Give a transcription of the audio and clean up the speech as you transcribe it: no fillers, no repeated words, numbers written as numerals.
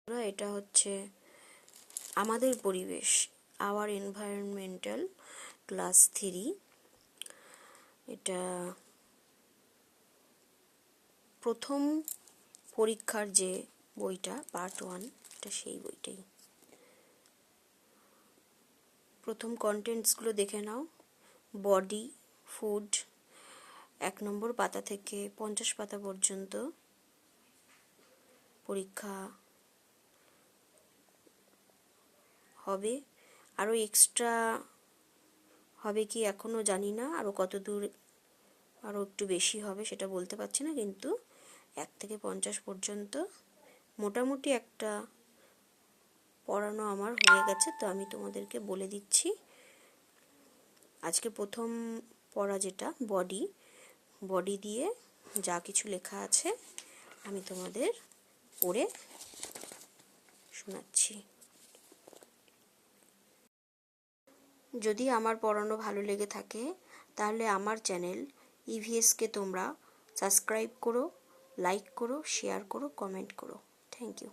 এটা হচ্ছে আমাদের পরিবেশ, আওয়ার এনভায়রনমেন্টাল, ক্লাস 3। এটা প্রথম পরীক্ষার যে বইটা, পার্ট 1, এটা সেই বইটাই। প্রথম কন্টেন্টসগুলো দেখে নাও। বডি, ফুড, 1 নম্বর পাতা থেকে 50 পাতা পর্যন্ত পরীক্ষা হবে। আরও এক্সট্রা হবে কি এখনও জানি না, আরও কত দূর আরও একটু বেশি হবে সেটা বলতে পারছি না, কিন্তু 1 থেকে 50 পর্যন্ত মোটামুটি একটা পড়ানো আমার হয়ে গেছে। তো আমি তোমাদেরকে বলে দিচ্ছি, আজকে প্রথম পড়া যেটা বডি দিয়ে যা কিছু লেখা আছে আমি তোমাদের পড়ে শোনাচ্ছি। যদি আমার পড়ানো ভালো লেগে থাকে তাহলে আমার চ্যানেল ইভিএসকে তোমরা সাবস্ক্রাইব করো, লাইক করো, শেয়ার করো, কমেন্ট করো। Thank you.